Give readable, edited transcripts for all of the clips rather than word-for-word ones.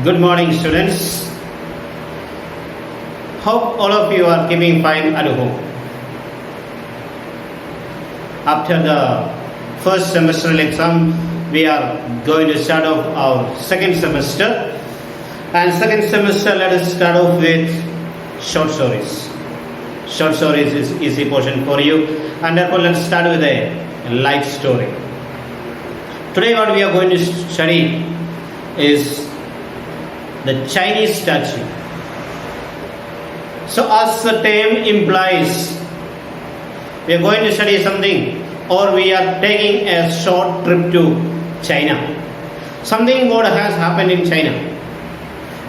Good morning, students. Hope all of you are keeping fine at home. After the first semester exam, we are going to start off our second semester. And second semester, let us start off with short stories. Short stories is easy portion for you, and therefore let's start with a light story. Today, what we are going to study is the Chinese statue. So, as the term implies, we are going to study something, or we are taking a short trip to China. Something what has happened in China.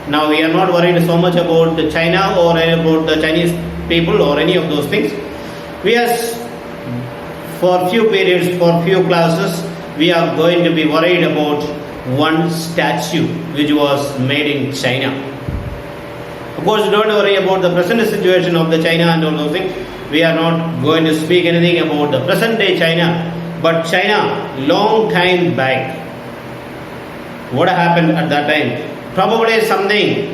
Now, we are not worried so much about the China or about the Chinese people or any of those things. We are, for few periods, for few classes, we are going to be worried about one statue which was made in China. Of course, don't worry about the present situation of the China and all those things. We are not going to speak anything about the present day China, but China long time back. What happened at that time? Probably something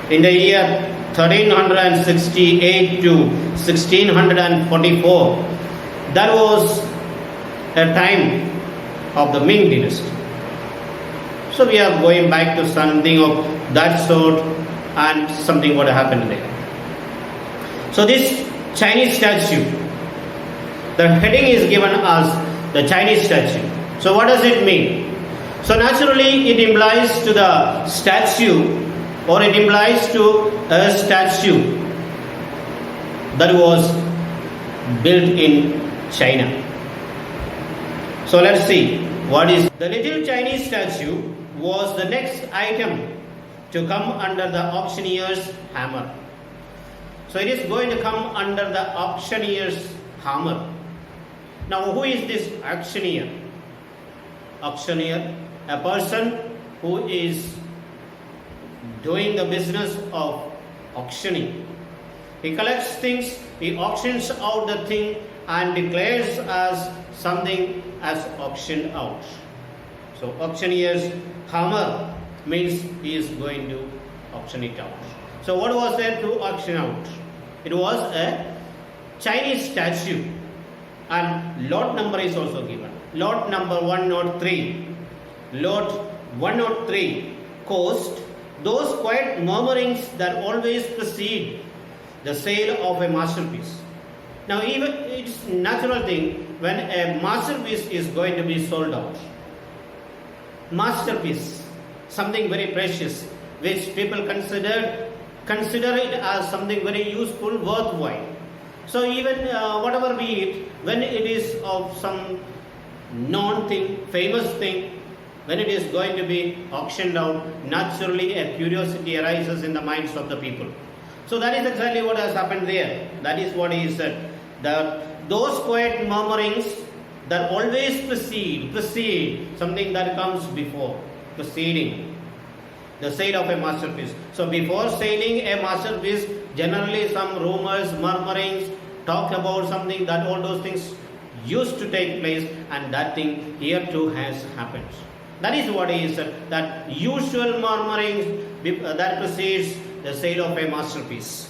in the year 1368 to 1644. That was a time of the Ming dynasty. So we are going back to something of that sort and something what happened there. So this Chinese statue, the heading is given as the Chinese statue. So what does it mean? So naturally it implies to the statue, or it implies to a statue that was built in China. So let's see what is the little Chinese statue was the next item to come under the auctioneer's hammer. So it is going to come under the auctioneer's hammer. Now, who is this auctioneer? Auctioneer, a person who is doing the business of auctioning. He collects things, he auctions out the thing and declares as something as auctioned out. So auctioneer's hammer means he is going to auction it out. So what was there to auction out? It was a Chinese statue, and lot number is also given. Lot number 103. Lot 103 cost those quiet murmurings that always precede the sale of a masterpiece. Now, even it's natural thing when a masterpiece is going to be sold out. Masterpiece, something very precious, which people consider it as something very useful, worthwhile. So even whatever be it, when it is of some known thing, famous thing, when it is going to be auctioned out, naturally a curiosity arises in the minds of the people. So that is exactly what has happened there. That is what he said. That those quiet murmurings that always precede something that comes before, preceding the sale of a masterpiece. So before selling a masterpiece, generally some rumors, murmurings, talk about something, that all those things used to take place, and that thing here too has happened. That is what he said, that usual murmurings that precedes the sale of a masterpiece.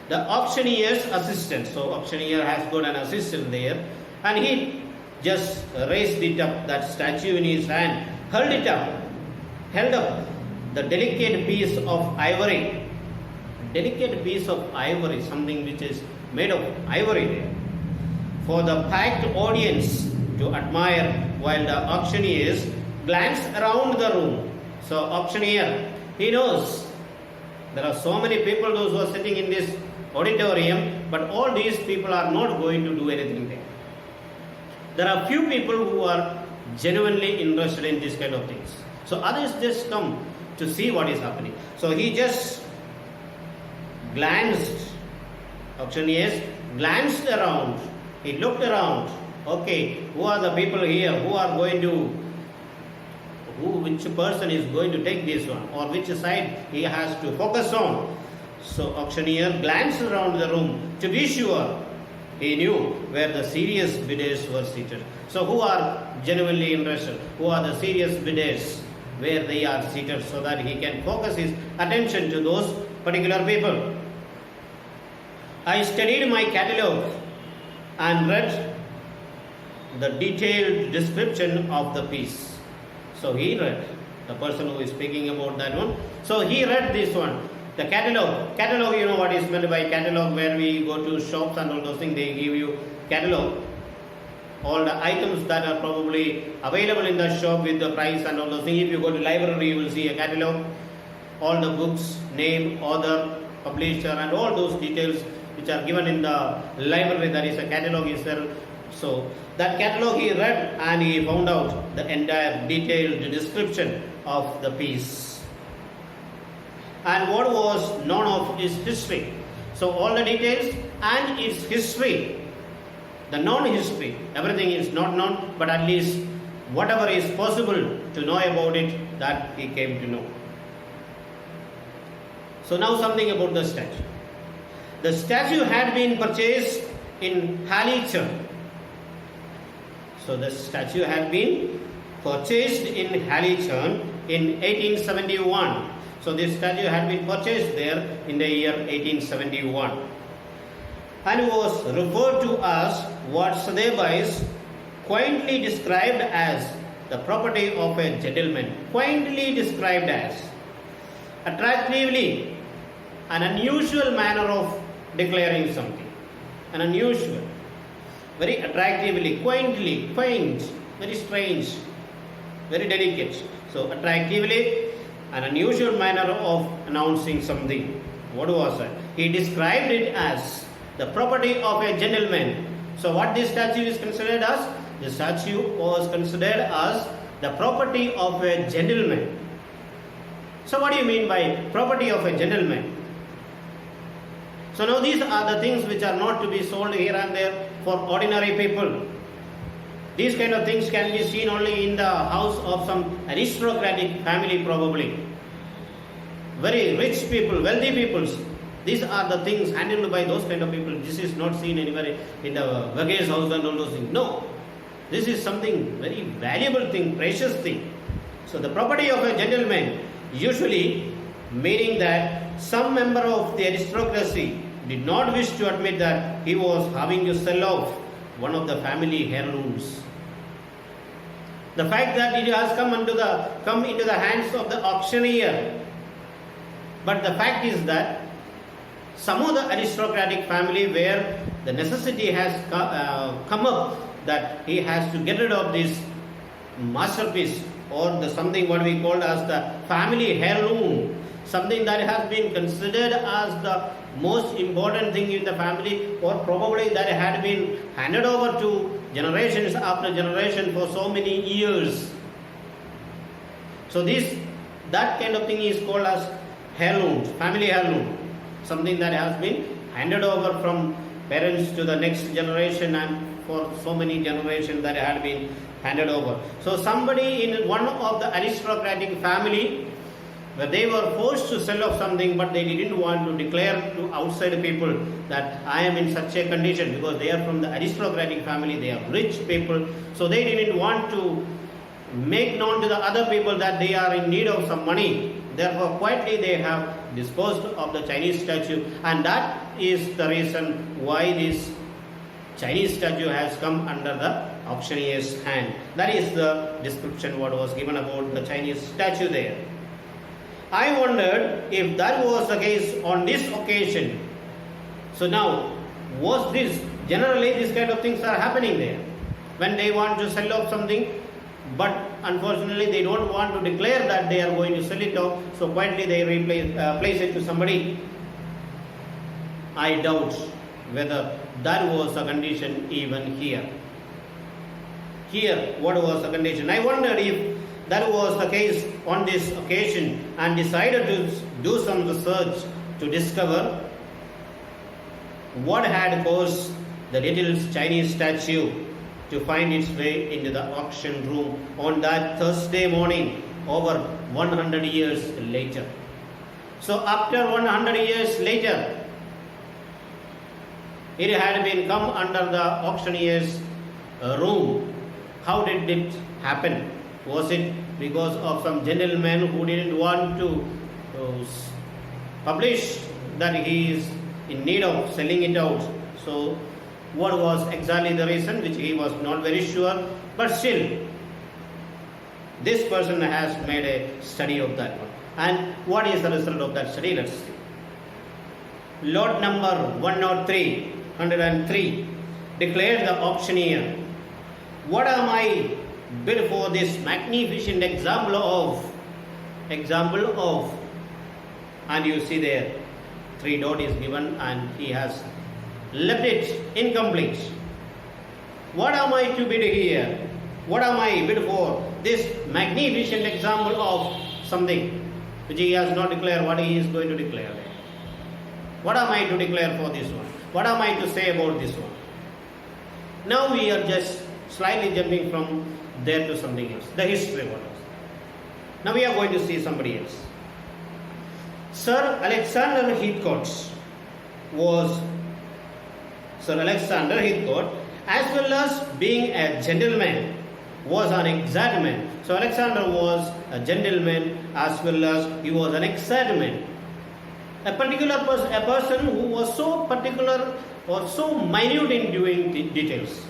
The auctioneer's assistant, so auctioneer has got an assistant there, and he just raised it up, that statue in his hand, held up the delicate piece of ivory. Delicate piece of ivory, something which is made of ivory there, for the packed audience to admire, while the auctioneers glance around the room. So auctioneer, he knows there are so many people, those who are sitting in this auditorium, but all these people are not going to do anything there. There are few people who are genuinely interested in this kind of things. So others just come to see what is happening. So he just auctioneers glanced around, he looked around. Okay, who are the people here? Which person is going to take this one, or which side he has to focus on? So auctioneer glanced around the room to be sure he knew where the serious bidders were seated. So who are genuinely interested? Who are the serious bidders? where they are seated so that he can focus his attention to those particular people. I studied my catalogue and read the detailed description of the piece. So he read, the person who is speaking about that one. So he read this one. The catalog, you know what is meant by catalog, where we go to shops and all those things, they give you catalog. All the items that are probably available in the shop with the price and all those things. If you go to library, you will see a catalog. All the books, name, author, publisher and all those details which are given in the library, that is a catalog is there. So that catalog he read and he found out the entire detailed description of the piece and what was known of its history. So all the details and its history, the known history, everything is not known, but at least whatever is possible to know about it, that he came to know. So now something about the statue. The statue had been purchased in Halichurn. So the statue had been purchased in Halichurn in 1871. So this statue had been purchased there in the year 1871 and was referred to as what Sotheby's quaintly described as the property of a gentleman. Quaintly described as, attractively, an unusual manner of declaring something. An unusual, very attractively, quaintly, quaint, very strange, very delicate. So attractively, an unusual manner of announcing something. What was it? He described it as the property of a gentleman. So what this statue is considered as? The statue was considered as the property of a gentleman. So what do you mean by property of a gentleman? So now these are the things which are not to be sold here and there for ordinary people. These kind of things can be seen only in the house of some aristocratic family probably. Very rich people, wealthy people. These are the things handled by those kind of people. This is not seen anywhere in the Verghese house and all those things. No. This is something very valuable thing, precious thing. So the property of a gentleman, usually meaning that some member of the aristocracy did not wish to admit that he was having to sell off one of the family heirlooms. The fact that it has come into the hands of the auctioneer, but the fact is that some of the aristocratic family where the necessity has come up that he has to get rid of this masterpiece or the something what we call as the family heirloom, something that has been considered as the most important thing in the family, or probably that had been handed over to generations after generation for so many years. So that kind of thing is called as heirloom, family heirloom, something that has been handed over from parents to the next generation and for so many generations that had been handed over. So somebody in one of the aristocratic family, where they were forced to sell off something, but they didn't want to declare to outside people that I am in such a condition, because they are from the aristocratic family, they are rich people, so they didn't want to make known to the other people that they are in need of some money. Therefore, quietly they have disposed of the Chinese statue, and that is the reason why this Chinese statue has come under the auctioneer's hand. That is the description what was given about the Chinese statue there. I wondered if that was the case on this occasion. So now, was this, generally these kind of things are happening there. When they want to sell off something, but unfortunately they don't want to declare that they are going to sell it off, so quietly they place it to somebody. I doubt whether that was the condition even here. Here, what was the condition? I wondered if that was the case on this occasion, and decided to do some research to discover what had caused the little Chinese statue to find its way into the auction room on that Thursday morning over 100 years later. So after 100 years later, it had been come under the auctioneer's room. How did it happen? Was it because of some gentleman who didn't want to publish that he is in need of selling it out. So what was exactly the reason, which he was not very sure, but still this person has made a study of that one. And what is the result of that study? Let's see. Lot number 103 declared the auctioneer, what am I bid for this magnificent example of, and you see there 3 dot is given and he has left it incomplete. What am I to bid here? What am I bid for this magnificent example of something which he has not declared what he is going to declare there. What am I to declare for this one? What am I to say about this one? Now we are just slightly jumping from there to something else. The history of it. Now we are going to see somebody else. Sir Alexander Heathcote, as well as being a gentleman, was an exact man. So Alexander was a gentleman as well as he was an exact man. A person who was so particular or so minute in doing details.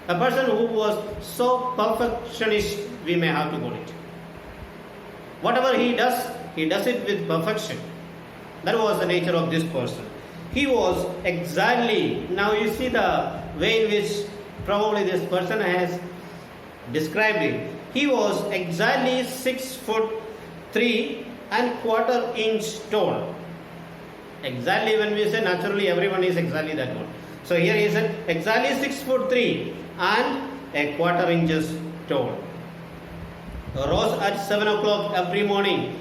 A person who was so perfectionist, we may have to call it. Whatever he does it with perfection. That was the nature of this person. He was exactly, now you see the way in which probably this person has described it. He was exactly 6'3" and quarter inch tall. Exactly, when we say naturally everyone is exactly that one. So here he said exactly 6'3" and a quarter inches tall. Rose at 7 o'clock every morning.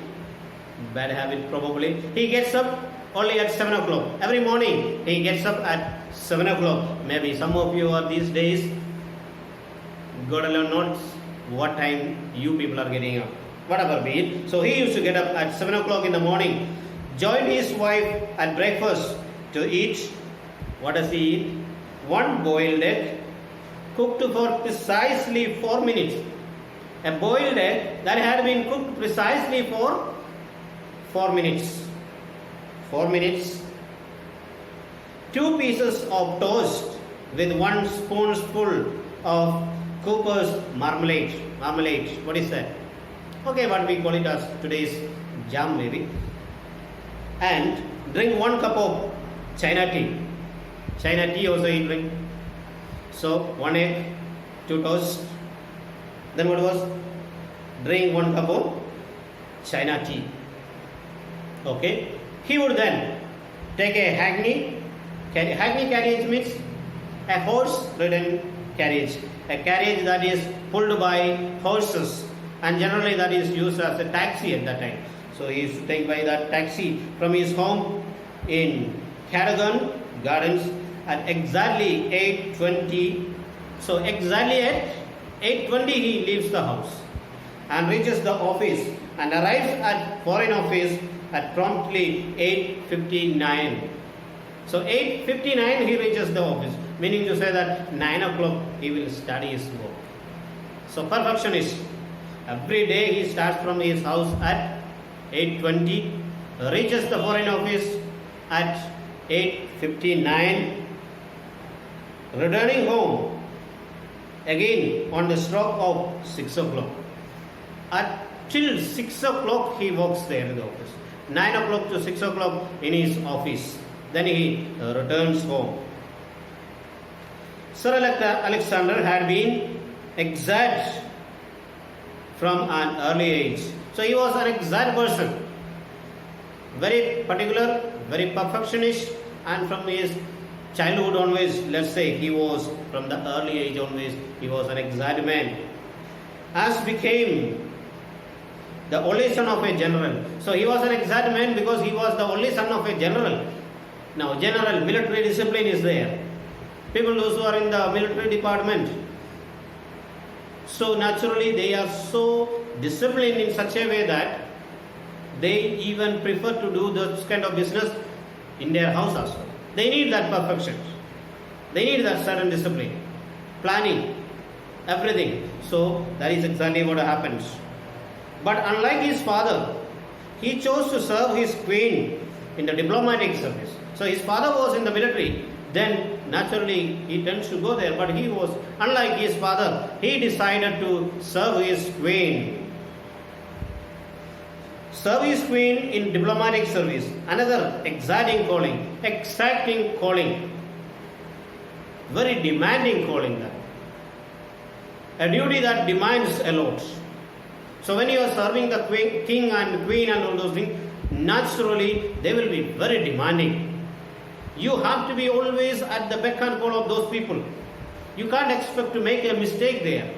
Bad habit probably. He gets up only at 7 o'clock. Every morning he gets up at 7 o'clock. Maybe some of you are these days, God alone knows what time you people are getting up. Whatever be it. So he used to get up at 7 o'clock in the morning, join his wife at breakfast to eat. What does he eat? 1 boiled egg cooked for precisely 4 minutes. A boiled egg that had been cooked precisely for 4 minutes. 4 minutes. 2 pieces of toast with 1 spoonful of Cooper's marmalade. What is that? Okay, what we call it as today's jam maybe. And drink 1 cup of China tea. China tea also he drink. So 1 egg, 2 toast. Then what was? Drink 1 cup of China tea. Okay. He would then take a hackney carriage means a horse-ridden carriage. A carriage that is pulled by horses, and generally that is used as a taxi at that time. So he used to take by that taxi from his home in Cadogan Gardens at exactly 8:20. So exactly at 8:20 he leaves the house and reaches the office and arrives at Foreign Office at promptly 8:59. So 8:59 he reaches the office, meaning to say that 9 o'clock he will start his work. So perfectionist. Every day he starts from his house at 8:20, reaches the Foreign Office at 8:59, returning home again on the stroke of 6 o'clock. Till 6 o'clock he works there in the office. 9 o'clock to 6 o'clock in his office. Then he returns home. Sir Alexander had been exact from an early age. So he was an exact person. Very particular, very perfectionist, and from his childhood onwards, let's say he was from the early age onwards, he was an exact man. As became the only son of a general. So he was an exact man because he was the only son of a general. Now general military discipline is there. People those who are in the military department, so naturally they are so disciplined in such a way that they even prefer to do this kind of business in their house also. They need that perfection. They need that certain discipline, planning, everything. So that is exactly what happens. But unlike his father, he chose to serve his queen in the diplomatic service. So his father was in the military, then naturally he tends to go there, but he was, unlike his father, he decided to serve his queen. Serve his queen in diplomatic service, another exacting calling, very demanding calling that. A duty that demands a lot. So when you are serving the king and queen and all those things, naturally they will be very demanding. You have to be always at the beck and call of those people. You can't expect to make a mistake there.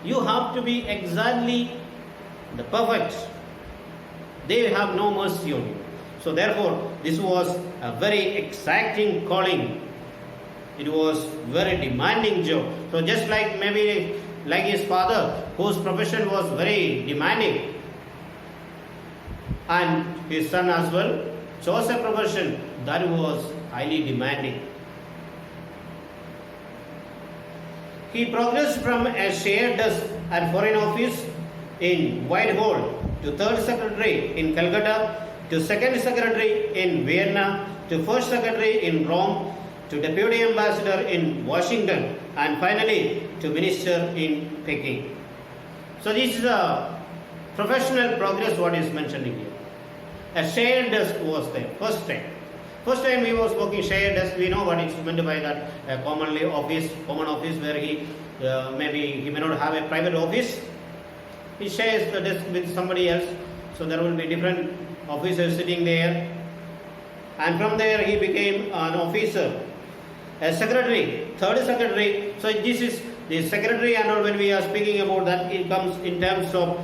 You have to be exactly the perfect. They have no mercy on you. So therefore, this was a very exacting calling. It was very demanding job. So just like maybe like his father, whose profession was very demanding, and his son as well chose a profession that was highly demanding. He progressed from a shared desk at Foreign Office in Whitehall to third secretary in Calcutta, to second secretary in Vienna, to first secretary in Rome, to deputy ambassador in Washington, and finally to minister in Peking. So this is a professional progress what is mentioned here. A shared desk was there first time. First time he was working shared desk. We know what is meant by that. A common office where he maybe he may not have a private office. He shares the desk with somebody else. So there will be different officers sitting there. And from there he became an officer, a secretary, third secretary. So this is the secretary, and when we are speaking about that, it comes in terms of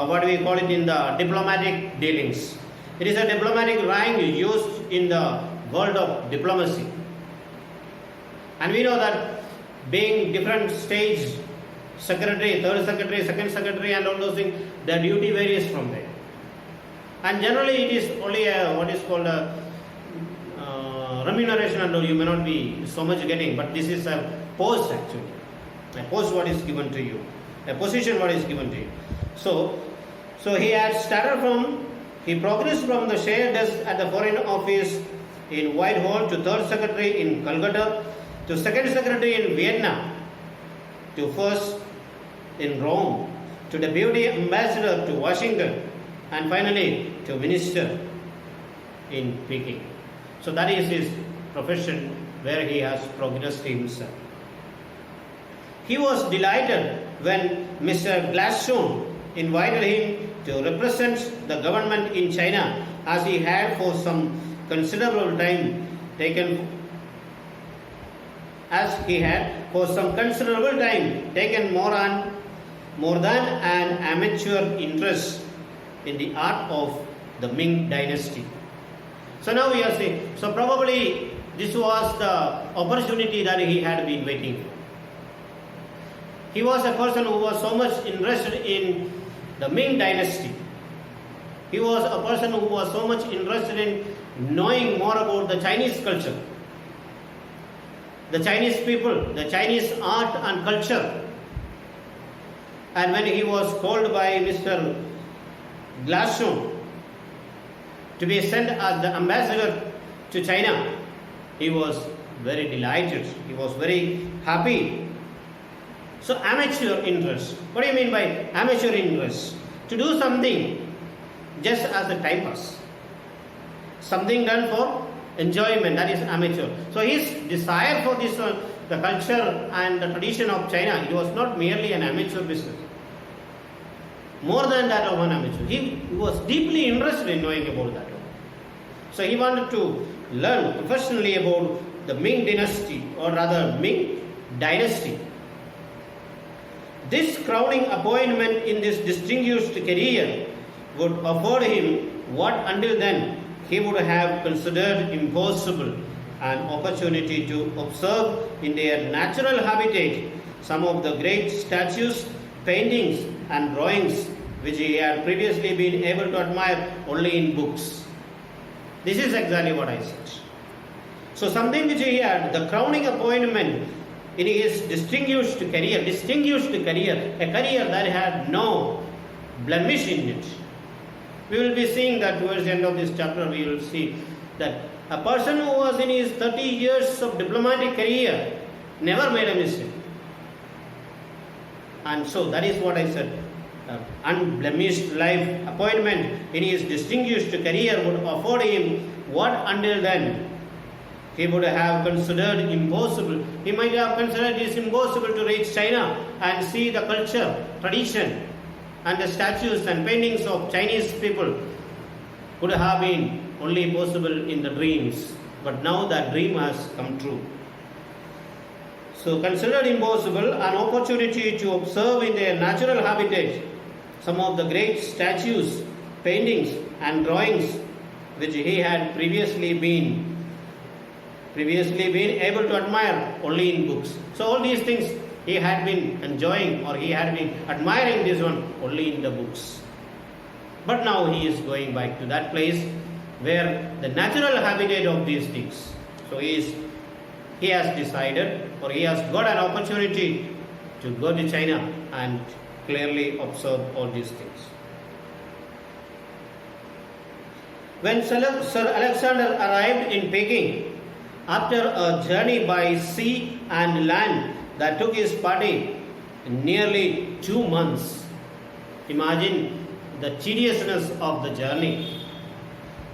what we call it in the diplomatic dealings. It is a diplomatic rank used in the world of diplomacy. And we know that being different stage, secretary, third secretary, second secretary, and all those things, the duty varies from there. And generally it is only what is called a remuneration, and you may not be so much getting, but this is a post actually. A post what is given to you. A position what is given to you. So he had started from, he progressed from the shared desk at the Foreign Office in Whitehall to third secretary in Calcutta, to second secretary in Vienna, to first in Rome, to deputy ambassador to Washington, and finally to minister in Peking. So that is his profession where he has progressed himself. He was delighted when Mr. Gladstone invited him to represent the government in China, as he had for some considerable time taken more than an amateur interest in the art of the Ming dynasty. So now we are saying, so probably this was the opportunity that he had been waiting for. He was a person who was so much interested in the Ming dynasty. He was a person who was so much interested in knowing more about the Chinese culture, the Chinese people, the Chinese art and culture. And when he was called by Mr. Gladstone to be sent as the ambassador to China, he was very delighted. He was very happy. So amateur interest. What do you mean by amateur interest? To do something just as a time pass. Something done for enjoyment, that is amateur. So his desire for this, the culture and the tradition of China, it was not merely an amateur business. More than that of an amateur. He was deeply interested in knowing about that. So he wanted to learn professionally about the Ming dynasty, or rather Ming dynasty. This crowning appointment in this distinguished career would afford him what until then he would have considered impossible, an opportunity to observe in their natural habitat some of the great statues, paintings and drawings which he had previously been able to admire only in books. This is exactly what I said. So something which he had, the crowning appointment in his distinguished career, a career that had no blemish in it. We will be seeing that towards the end of this chapter. We will see that a person who was in his 30 years of diplomatic career never made a mistake. And so that is what I said. Unblemished life appointment in his distinguished career would afford him what until then he would have considered impossible. He might have considered it is impossible to reach China and see the culture, tradition, and the statues and paintings of Chinese people. Would have been only possible in the dreams. But now that dream has come true. So considered impossible, an opportunity to observe in their natural habitat some of the great statues, paintings and drawings which he had previously been able to admire only in books. So all these things he had been enjoying, or he had been admiring this one only in the books. But now he is going back to that place where the natural habitat of these things. So he has decided, or he has got an opportunity to go to China and clearly observe all these things. When Sir Alexander arrived in Peking, after a journey by sea and land that took his party nearly 2 months, imagine the tediousness of the journey.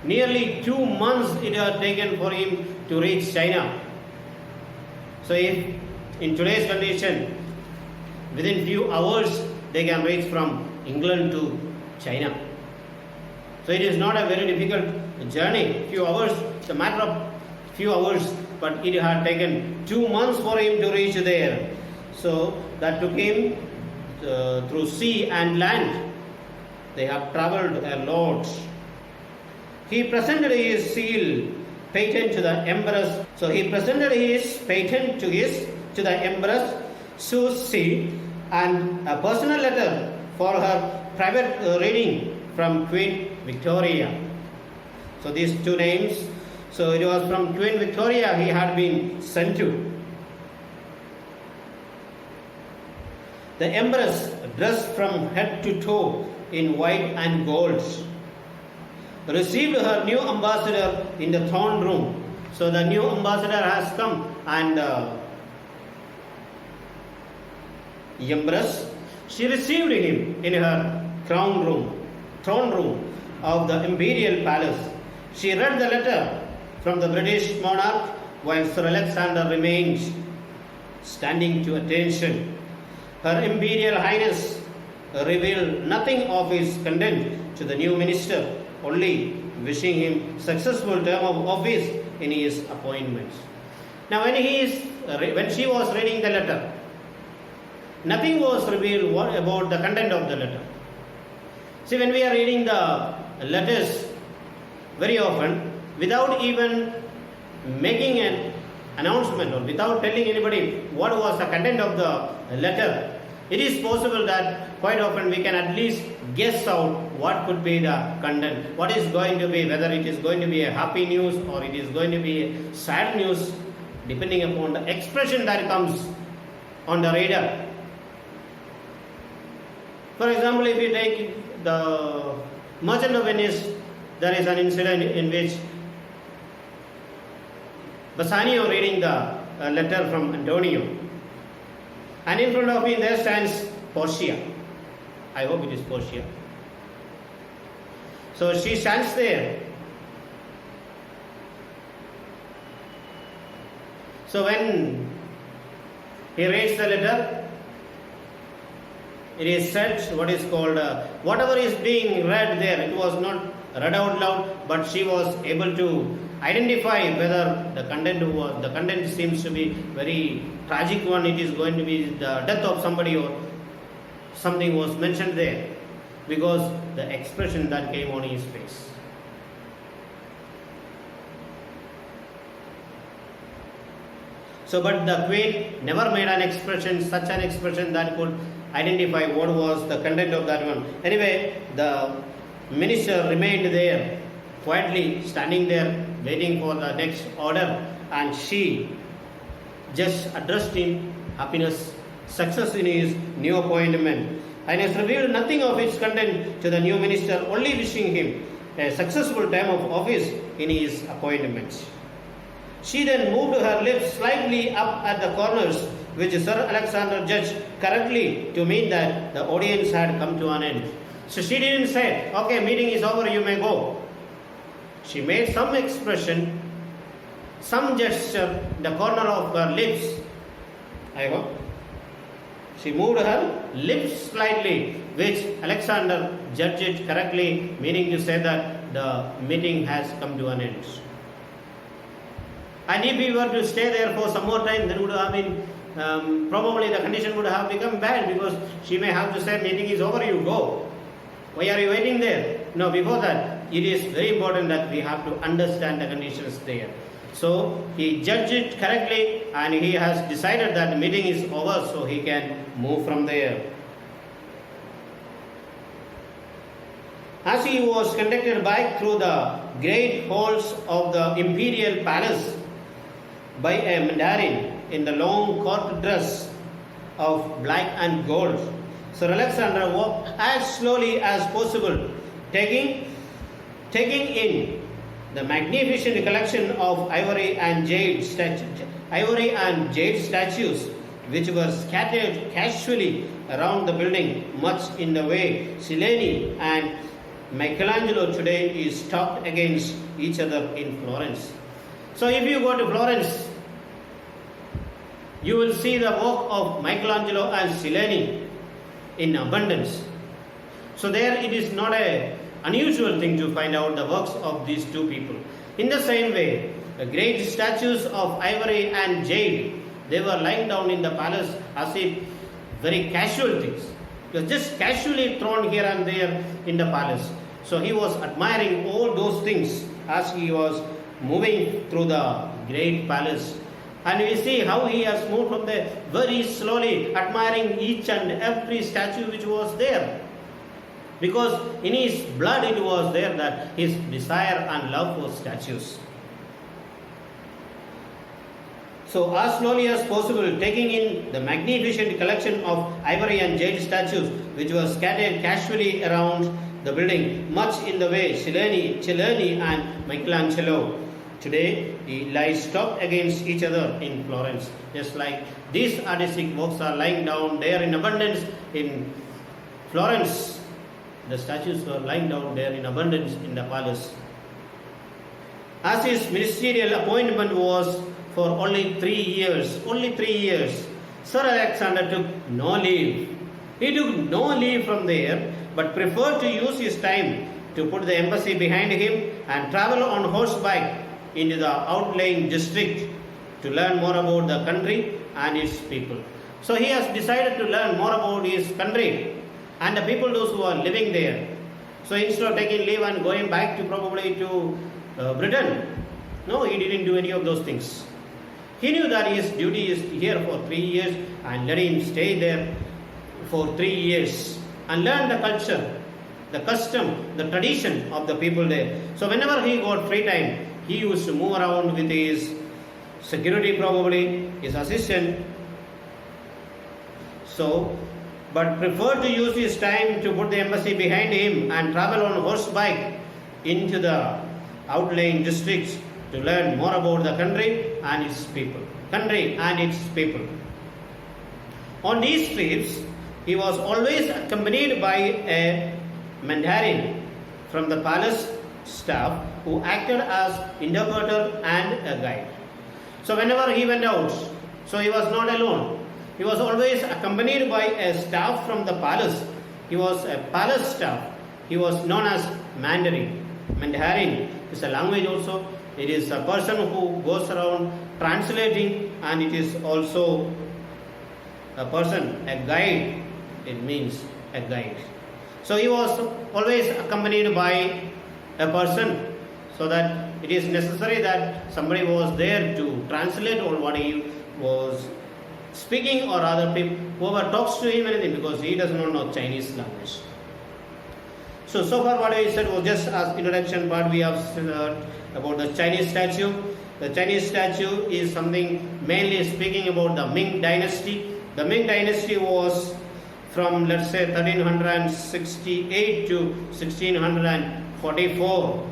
Nearly 2 months it had taken for him to reach China. So if in today's condition, within few hours they can reach from England to China. So it is not a very difficult journey. Few hours, it's a matter of few hours, but it had taken 2 months for him to reach there. So that took him through sea and land. They have travelled a lot. He presented his seal patent to the Empress. So he presented his patent to the Empress Su Si and a personal letter for her private reading from Queen Victoria. So these two names. So it was from Queen Victoria he had been sent to. The Empress, dressed from head to toe in white and gold, received her new ambassador in the throne room. So the new ambassador has come, and the Empress, she received him in her throne room of the imperial palace. She read the letter from the British monarch while Sir Alexander remained standing to attention. Her Imperial Highness revealed nothing of his content to the new minister, only wishing him successful term of office in his appointments. Now when she was reading the letter, nothing was revealed about the content of the letter. See, when we are reading the letters, very often, without even making an announcement or without telling anybody what was the content of the letter, it is possible that quite often we can at least guess out what could be the content, what is going to be, whether it is going to be a happy news or it is going to be a sad news, depending upon the expression that comes on the reader. For example, if you take the Merchant of Venice, there is an incident in which Bassanio reading the letter from Antonio, and in front of me there stands Portia. I hope it is Portia. So she stands there. So when he reads the letter, it is said what is called whatever is being read there, it was not read out loud, but she was able to identify whether the content seems to be very tragic one, it is going to be the death of somebody or something was mentioned there, because the expression that came on his face. So but the queen never made an expression, such an expression that could identify what was the content of that one. Anyway, the minister remained there, quietly standing there, waiting for the next order, and she just addressed him happiness, success in his new appointment. and has revealed nothing of its content to the new minister, only wishing him a successful term of office in his appointments. She then moved her lips slightly up at the corners, which Sir Alexander judged correctly to mean that the audience had come to an end. So she didn't say, okay, meeting is over, you may go. She made some expression, some gesture in the corner of her lips. I hope. She moved her lips slightly, which Alexander judged it correctly, meaning to say that the meeting has come to an end. And if we were to stay there for some more time, then would have been probably the condition would have become bad, because she may have to say, meeting is over, you go. Why are you waiting there? No, before that, it is very important that we have to understand the conditions there. So he judged it correctly, and he has decided that the meeting is over, so he can move from there. As he was conducted back through the great halls of the imperial palace by a mandarin in the long court dress of black and gold, Sir Alexander walked as slowly as possible, taking in the magnificent collection of ivory and jade statues, which were scattered casually around the building, much in the way Cellini and Michelangelo today is stocked against each other in Florence. So if you go to Florence, you will see the work of Michelangelo and Cellini in abundance. So there it is not an unusual thing to find out the works of these two people. In the same way, the great statues of ivory and jade, they were lying down in the palace as if very casual things. It was just casually thrown here and there in the palace. So he was admiring all those things as he was moving through the great palace. And we see how he has moved from there very slowly, admiring each and every statue which was there. Because in his blood it was there that his desire and love for statues. So as slowly as possible, taking in the magnificent collection of ivory and jade statues which were scattered casually around the building, much in the way Cellini and Michelangelo today lie stocked against each other in Florence. Just like these artistic works are lying down there in abundance in Florence, the statues were lying down there in abundance in the palace. As his ministerial appointment was for only 3 years, Sir Alexander took no leave. He took no leave from there, but preferred to use his time to put the embassy behind him and travel on horseback into the outlying district to learn more about the country and its people. So he has decided to learn more about his country and the people, those who are living there. So instead of taking leave and going back to probably to Britain, no, he didn't do any of those things. He knew that his duty is here for 3 years, and let him stay there for 3 years and learn the culture, the custom, the tradition of the people there. So whenever he got free time, he used to move around with his security, probably his assistant. So, but preferred to use his time to put the embassy behind him and travel on horseback into the outlying districts to learn more about the country and its people. On these trips, he was always accompanied by a mandarin from the palace staff who acted as interpreter and a guide. So whenever he went out, so he was not alone. He was always accompanied by a staff from the palace. He was a palace staff. He was known as Mandarin. Mandarin is a language also. It is a person who goes around translating, and it is also a person, a guide. It means a guide. So he was always accompanied by a person, so that it is necessary that somebody was there to translate all what he was speaking, or other people, whoever talks to him anything, because he does not know Chinese language. So far what I said was just as introduction part. We have about the Chinese statue. The Chinese statue is something mainly speaking about the Ming dynasty. The Ming dynasty was from, let's say, 1368 to 1644.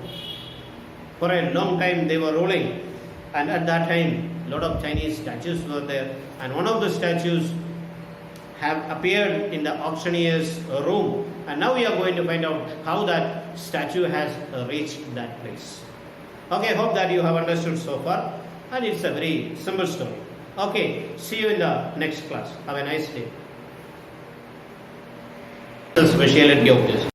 For a long time they were ruling, and at that time a lot of Chinese statues were there, and one of the statues have appeared in the auctioneer's room, and now we are going to find out how that statue has reached that place. Okay, hope that you have understood so far, and it's a very simple story. Okay, see you in the next class. Have a nice day. The speciality of this.